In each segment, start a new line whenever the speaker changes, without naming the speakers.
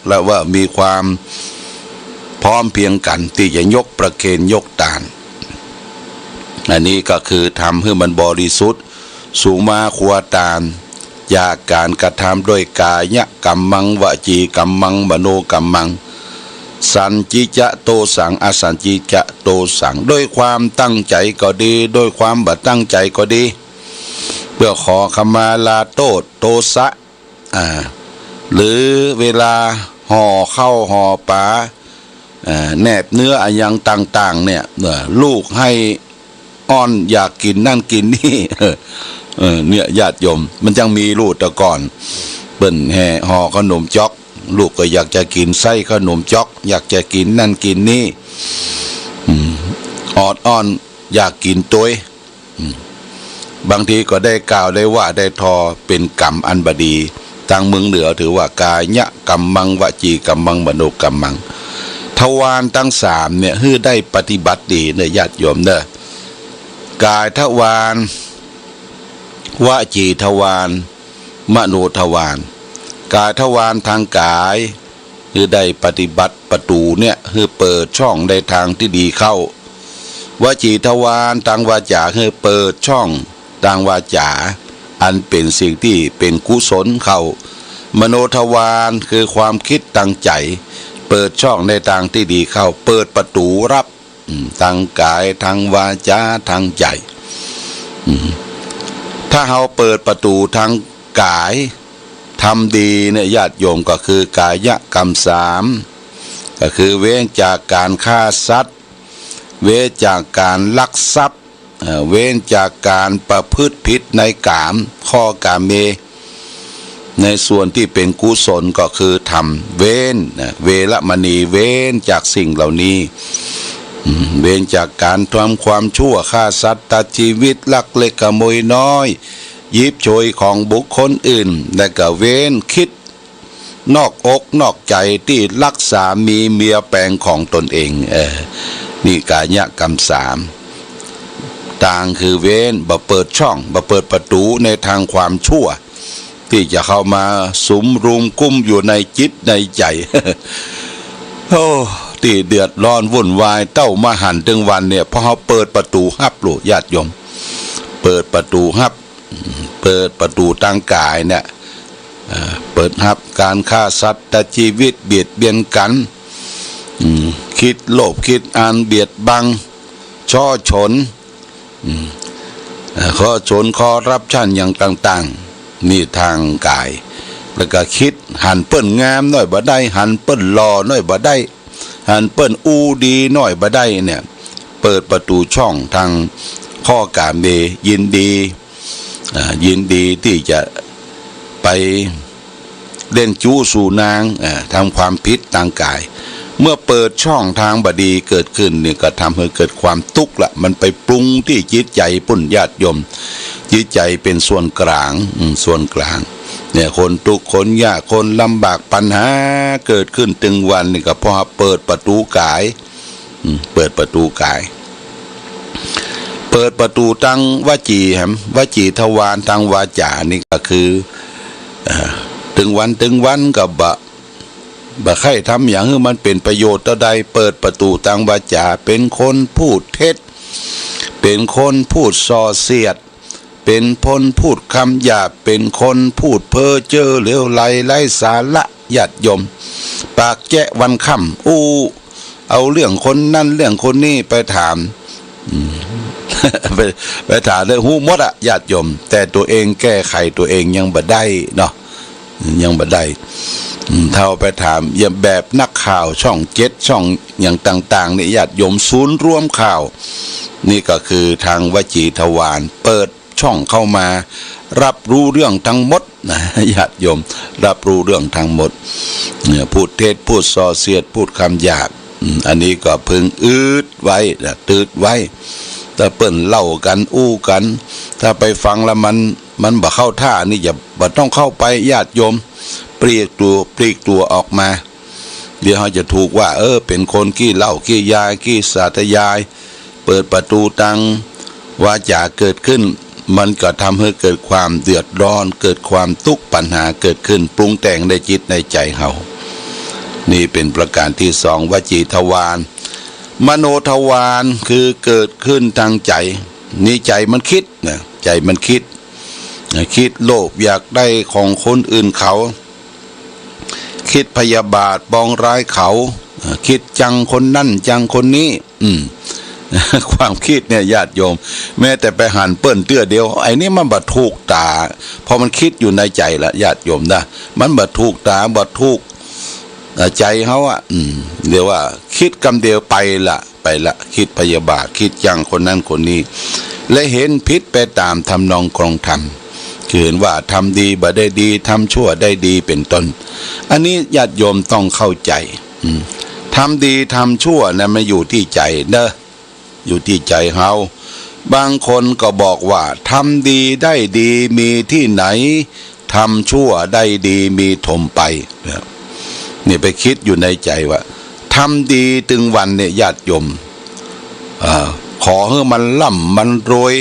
และว่ามีความพร้อมเพียงกันที่จะยกประเคนยกตานอันนี้ก็คือทำให้มันบริสุทธิ์สุมาขวตานจากการกระทำด้วยกายกัมมังวจีกัมมังมโนกัมมังสันจิจะโตสังอสันจิจะโตสังด้วยความตั้งใจก็ดีด้วยความบ่ตั้งใจก็ดีเพื่อขอขมาลาโทษโตสะหรือเวลาห่อเข้าห่อปลาแนบเนื้ออย่างต่างๆเนี่ยลูกให้อ้อนอยากกินนั่นกินนี่เนี่ยญาติโยมมันจังมีลูกแต่ก่อนเปิ้นแห่ห่อขนมจ๊อกลูกก็อยากจะกินไส้ขนมจ๊อกอยากจะกินนั่นกินนี่ออดอ้อนอยากกินตัวบางทีก็ได้กล่าวได้ว่าได้ทอเป็นกรรมอันบดีทางเมืองเหนือถือว่ากายะกัมมังวจีกัมมังมโนกัมมังทวารทั้งสามเนี่ยฮื้อได้ปฏิบัติดีเนี่ยญาติโยมเด้อกายทวารวจีทวารมโนทวารกายทวารทางกายคือได้ปฏิบัติประตูเนี่ยคือเปิดช่องในทางที่ดีเข้าวจีทวารทางวาจาคือเปิดช่องทางวาจาอันเป็นสิ่งที่เป็นกุศลเข้ามโนทวารคือความคิดตั้งใจเปิดช่องในทางที่ดีเข้าเปิดประตูรับทางกายทางวาจาทางใจถ้าเราเปิดประตูทางกายทำดีเนี่ยญาติโยมก็คือกายกรรมสามก็คือเว้นจากการฆ่าสัตว์เว้นจากการลักทรัพย์เว้นจากการประพฤติผิดในกามข้อกามเมในส่วนที่เป็นกุศลก็คือทำเว้นเวรมณีเว้นจากสิ่งเหล่านี้เว้นจากการทำความชั่วฆ่าสัตว์ตัดชีวิตลักเล็กขโมยน้อยยิบโชยของบุคคลอื่นและก็เว้นคิดนอกอกนอกใจที่รักษามีเมียแปลงของตนเองนี่กายกรรมสามต่างคือเว้นบ่เปิดช่องบ่เปิดประตูในทางความชั่วที่จะเข้ามาสุมรุมกุ้มอยู่ในจิตในใจ โอ้ที่เดือดร้อนวุ่นวายเต้ามาหันถึงวันเนี่ยพอเขาเปิดประตูฮับลูกญาติโยมเปิดประตูฮับเปิดประตูทางกายเนี่ยเปิดฮับการฆ่าสัตว์ตัดชีวิตเบียดเบียนกันคิดโลภคิดอันเบียดบังช่อฉนข้อฉนคอรับชั่นอย่างต่างๆนี่ทางกายแล้วก็คิดหันเปิ้นงามน้อยบ่ได้หันเปิ้นหล่อน้อยบ่ได้หันเปิ้นอู้ดีน้อยบ่ได้เนี่ยเปิดประตูช่องทางข้อกามเมยินดีที่จะไปเล่นจู้สู่นางทำความผิดทางกายเมื่อเปิดช่องทางบดีเกิดขึ้นเนี่ยก็ทำให้เกิดความทุกข์ละมันไปปรุงที่จิตใจปุ่นญาติโยมจิตใจเป็นส่วนกลางเนี่ยคนทุกข์คนยากคนลำบากปัญหาเกิดขึ้นถึงวันนี่ก็เพราะเปิดประตูกายเปิดประตูกายเปิดประตูทางวจีทวารทางวาจานี่ก็คือถึงวันกับบะไข่ทำอย่างให้มันเป็นประโยชน์ต่อใดเปิดประตูทางวาจาเป็นคนพูดเท็จเป็นคนพูดส่อเสียดเป็นคนพูดคำหยาบเป็นคนพูดเพ้อเจ้อเลวไหลไร้สาระหยัดยมปากแจ้วันค่ำเอาเรื่องคนนั่นเรื่องคนนี้ไปถามไปถามเลยหูมดอะญาติโยมแต่ตัวเองแก้ไขตัวเองยังบ่ได้เนาะยังบ่ได้เท่าไปถามอย่างแบบนักข่าวช่อง7ช่องอย่างต่างๆนี่ญาติโยมศูนย์รวมข่าวนี่ก็คือทางวจีทวารเปิดช่องเข้ามารับรู้เรื่องทั้งหมดนะญาติโยมรับรู้เรื่องทั้งหมดเนี่ยพูดเท็จพูดส่อเสียดพูดคำหยาบอันนี้ก็พึงไว้ตืดไว้ถ้าเปิ้นเล่ากันอู้กันถ้าไปฟังแล้วมันบ่เข้าท่านี่อย่าบ่ต้องเข้าไปญาติโยมปลีกตัวออกมาเดี๋ยวเขาจะถูกว่าเป็นคนขี้เหล้าขี้ยาขี้สาธยายเปิดประตูตังวาจาเกิดขึ้นมันก็ทำให้เกิดความเดือดร้อนเกิดความทุกข์ปัญหาเกิดขึ้นปรุงแต่งในจิตในใจเขา นี่เป็นประการที่สองวจีทวารมโนทวารคือเกิดขึ้นทางใจนี่ใจมันคิดนะใจมันคิดโลภอยากได้ของคนอื่นเขาคิดพยาบาทปองร้ายเขาคิดจังคนนั่นจังคนนี้ความคิดเนี่ยญาติโยมแม้แต่ไปหันเปิ้นเตื้อเดียวไอ้นี่มันบัดถูกตาพอมันคิดอยู่ในใจละญาติโยมนะมันบัดถูกตาบัดถูกใจเขาเรียกว่าคิดกำเดียวไปละคิดพยาบาทคิดจังคนนั้นคนนี้และเห็นพิษไปตามทำนองครองธรรมคือเห็นว่าทำดีบ่ได้ดีทำชั่วได้ดีเป็นต้นอันนี้ญาติโยมต้องเข้าใจทำดีทำชั่วนะมันอยู่ที่ใจเด้ออยู่ที่ใจเฮาบางคนก็บอกว่าทำดีได้ดีมีที่ไหนทำชั่วได้ดีมีถมไปนี่ไปคิดอยู่ในใจว่าทำดีถึงวันเนี่ยญาติโยมขอให้มันร่ำมันรวย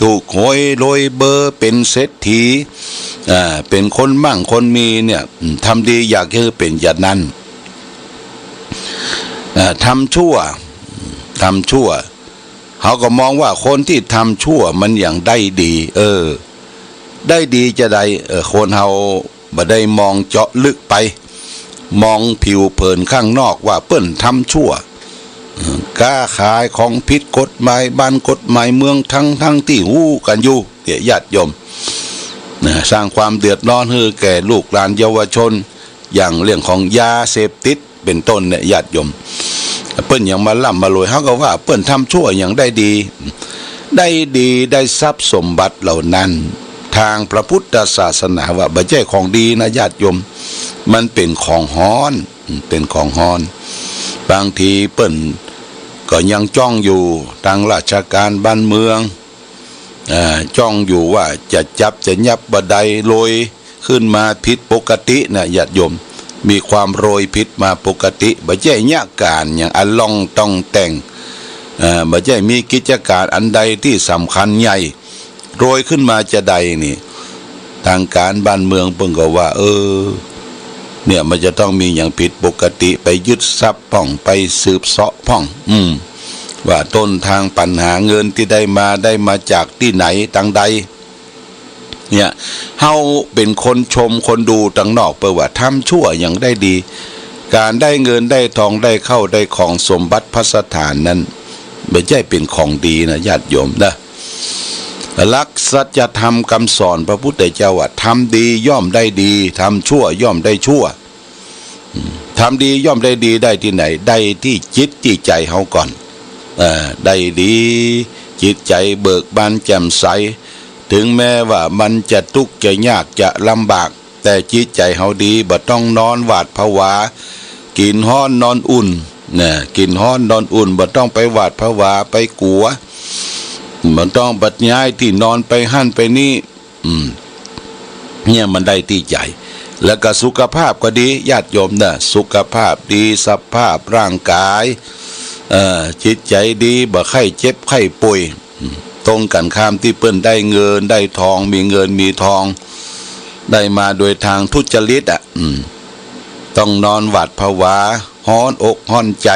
ถูกหวยรวยเบอร์เป็นเศรษฐีเป็นคนมั่งคนมีเนี่ยทำดีอยากให้เป็นอย่างนั้นทำชั่วเขาก็มองว่าคนที่ทำชั่วมันอย่างได้ดีได้ดีจะได้คนเฮาบ่ได้มองเจาะลึกไปมองผิวเผินข้างนอกว่าเปิ้นทำชั่วค้าขายของผิดกฎหมายบ้านกฎหมายเมืองทั้งที่หู้กันอยู่ญาติโยมสร้างความเดือดร้อนให้แก่ลูกหลานเยาวชนอย่างเรื่องของยาเสพติดเป็นต้นเนี่ยญาติโยมเปิ้นอย่างมาล่ำมารวยเขาก็ว่าเปิ้นทำชั่วอย่างได้ดีได้ทรัพย์สมบัติเหล่านั้นทางพระพุทธศาสนาว่าบ่ใช่ของดีนะญาติโยมมันเป็นของฮ้อนบางทีเปิ้นก็ยังจ้องอยู่ทางราชการบ้านเมืองจ้องอยู่ว่าจะจับจะยับบ่ได้โรยขึ้นมาผิดปกตินะญาติโยมมีความโรยผิดมาปกติบ่ใช่ญาการอย่างอันลองต้องแต่งบ่ใช่มีกิจการอันใดที่สำคัญใหญ่โรยขึ้นมาจะใดนี่ทางการบ้านเมืองเพิ่นก็ว่าเนี่ยมันจะต้องมีอย่างผิดปกติไปยึดทรัพย์พ่องไปสืบเสาะพ่องว่าต้นทางปัญหาเงินที่ได้มาจากที่ไหนทางใดเนี่ยเฮาเป็นคนชมคนดูต่างนอกเปิดว่าทำชั่วอย่างได้ดีการได้เงินได้ทองได้เข้าได้ของสมบัติพัสถานนั้นไม่ใช่เป็นของดีนะญาติโยมนะหลักสัจธรรมคำสอนพระพุทธเจ้าว่าทำดีย่อมได้ดีทำชั่วย่อมได้ชั่วทำดีย่อมได้ดีได้ที่ไหนได้ที่จิตที่ใจเฮาก่อนได้ดีจิตใจเบิกบานแจ่มใสถึงแม้ว่ามันจะทุกข์จะยากจะลำบากแต่จิตใจเฮาดีบ่ต้องนอนหวาดผวากินฮ้อนนอนอุ่นกินฮ้อนนอนอุ่นบ่ต้องไปหวาดผวาไปกลัวมันต้องบัดย้ายที่นอนไปหั่นไปนี่เนี่ยมันได้ที่ใจแล้วก็สุขภาพก็ดีญาติโยมนะสุขภาพดีสภาพร่างกายจิตใจดีบ่ไข้เจ็บไข้ป่วยตรงกันข้ามที่เปิ้นได้เงินได้ทองมีเงินมีทองได้มาโดยทางทุจริตต้องนอนหวาดผวาฮ้อนอกฮ้อนใจ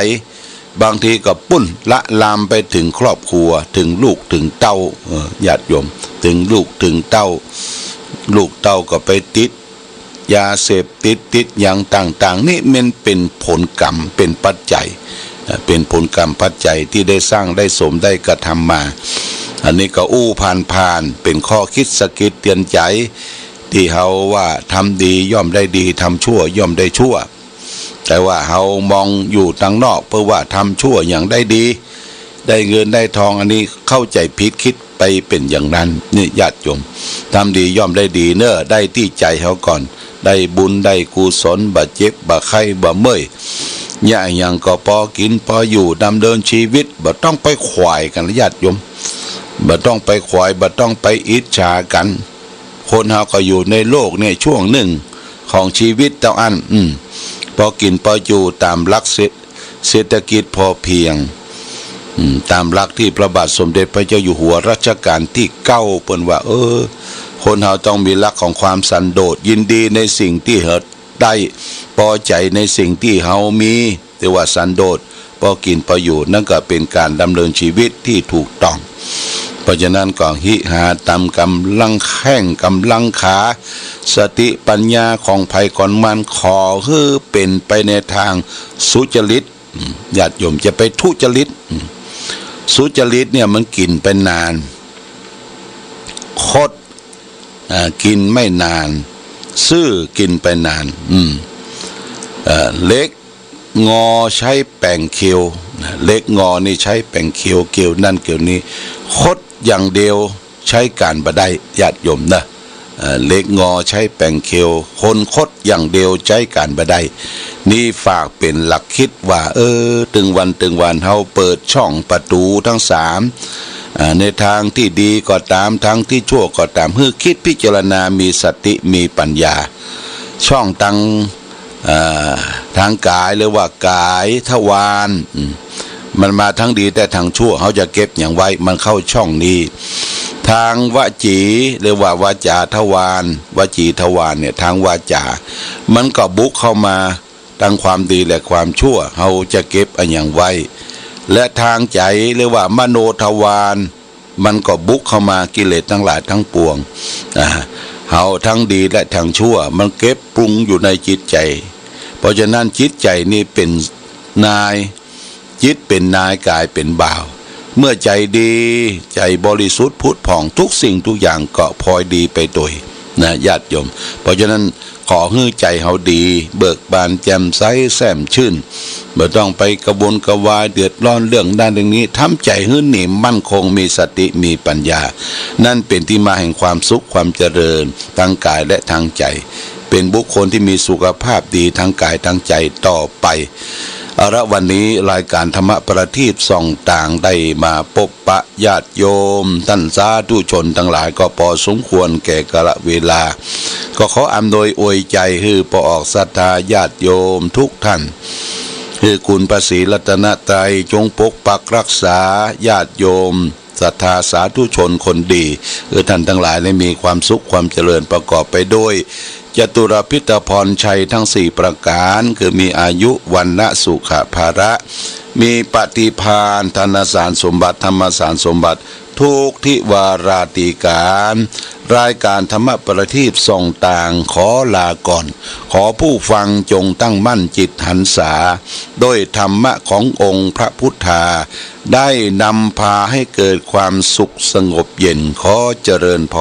บางทีก็ปุ้นละลามไปถึงครอบครัวถึงลูกถึงเต้าญาติโยมถึงลูกถึงเต้าลูกเต้าก็ไปติดยาเสพติดอย่างต่างๆนี่มันเป็นผลกรรมเป็นปัจจัยเป็นผลกรรมปัจจัยที่ได้สร้างได้สมได้กระทำมาอันนี้ก็ผ่านเป็นข้อคิดสะกิดเตือนใจที่เฮาว่าทำดีย่อมได้ดีทำชั่วย่อมได้ชั่วแต่ว่าเฮามองอยู่ทางนอกเพื่อว่าทำชั่วอย่างได้ดีได้เงินได้ทองอันนี้เข้าใจผิดคิดไปเป็นอย่างนั้นนี่ญาติโยมทำดีย่อมได้ดีเนอะได้ที่ใจเฮาก่อนได้บุญได้กุศลบ่เจ็บบ่ไข้บ่เมื่อยอย่างก็พอกินพออยู่ดำเนินชีวิตบ่ต้องไปขวายกันญาติโยมบ่ต้องไปขวายบ่ต้องไปอิจฉากันคนเฮาก็อยู่ในโลกเนี่ยช่วงหนึ่งของชีวิตเท่าอันพอกินพออยู่ตามหลักเศรษฐกิจพอเพียงตามหลักที่พระบาทสมเด็จพระเจ้าอยู่หัวรัชกาลที่9เปิ้นว่าคนเฮาต้องมีหลักของความสันโดษยินดีในสิ่งที่ ได้พอใจในสิ่งที่เฮามีแต่ว่าสันโดษพอกินพออยู่นั่นก็เป็นการดำเนินชีวิตที่ถูกต้องเพราะฉะนั้นก็หิหาตามกำลังแข้งกำลังขาสติปัญญาของภัยก่อนมันขอให้เป็นไปในทางสุจริตญาติโยมจะไปทุจริตสุจริตเนี่ยมันกินไปนานคดกินไม่นานซื่อกินไปนานเล็กงอใช้แป้งเคียวเล็กงอนี่ใช้แป้งเคียวเคียวนั่นเคียวนี้คดอย่างเดียวใช้การบ่ได้ญาติโยมนะเล็กงอใช้แป้งเคียวคนคดอย่างเดียวใช้การบ่ได้นี่ฝากเป็นหลักคิดว่าถึงวันเฮาเปิดช่องประตูทั้ง3ในทางที่ดีก็ตามทางที่ชั่วก็ตามให้คิดพิจารณามีสติมีปัญญาช่องทางกายหรือว่ากายทวารมันมาทั้งดีแต่ทางชั่วเขาจะเก็บอย่างไว้มันเข้าช่องนี้ทางวจีหรือว่าวาจาทวารวจีทวารเนี่ยทางวาจามันก็บุกเข้ามาทั้งความดีและความชั่วเขาจะเก็บอย่างไว้และทางใจหรือว่ามโนทวารมันก็บุกเข้ามากิเลสทั้งหลายทั้งปวงเฮาทั้งดีและทางชั่วมันเก็บปรุงอยู่ในจิตใจเพราะฉะนั้นจิตใจนี่เป็นนายจิตเป็นนายกายเป็นบ่าวเมื่อใจดีใจบริสุทธิ์ผุดผ่องทุกสิ่งทุกอย่างก็พลอยดีไปโดยนะญาติโยมเพราะฉะนั้นขอให้ใจเฮาดีเบิกบานแจ่มใสแจ่มชื่นไม่ต้องไปกระวนกระวายเดือดร้อนเรื่องด้านเรื่องนี้ทำใจให้หนิมมั่นคงมีสติมีปัญญานั่นเป็นที่มาแห่งความสุขความเจริญทางกายและทางใจเป็นบุคคลที่มีสุขภาพดีทั้งกายทั้งใจต่อไปวันนี้รายการธรรมประทีปส่องต่างได้มาพบปะญาติโยมท่านสาธุชนทั้งหลายก็พอสมควรแก่กาลเวลาก็ขออำนวยอวยใจให้พอออกศรัทธาญาติโยมทุกท่านให้คุณพระศรีรัตนตรัยจงปกปักรักษาญาติโยมศรัทธาสาธุชนคนดีท่านทั้งหลายได้มีความสุขความเจริญประกอบไปด้วยจตุรพิธพรชัยทั้ง4ประการคือมีอายุวันนะสุขภาระมีปฏิภาณธนสารสมบัติธรรมสารสมบัติทุกทิวาราติการรายการธรรมประทีปส่องต่างขอลาก่อนขอผู้ฟังจงตั้งมั่นจิตหันษาด้วยธรรมะขององค์พระพุทธาได้นำพาให้เกิดความสุขสงบเย็นขอเจริญพ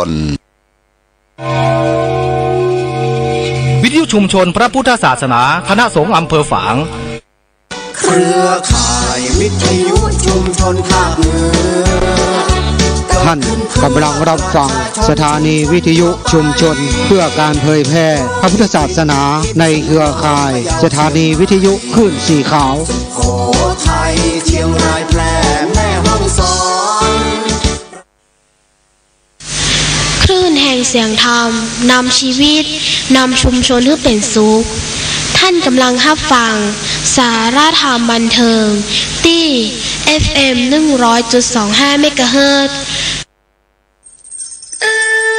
ร
วิทยุชุมชนพระพุทธศาสนาคณะสงฆ์อำเภอฝาง
เครือข่ายวิทยุชุมชนภาคเหนือ
ท่านกำลังรับฟังสถานีวิทยุชุมชนเพื่อการเผยแพร่พระพุทธศาสนาในเครือข่ายสถานีวิทยุคลื่นสีขาว
โขทัยเชียงรายแพร่แม่ฮ่องสอน
คลื่นแห่งเสียงธรรมนำชีวิตนำชุมชนให้เป็นสุขท่านกำลังรับฟังสาระธรรมบันเทิงที่ FM 100.25 เมกะเฮิรตซ์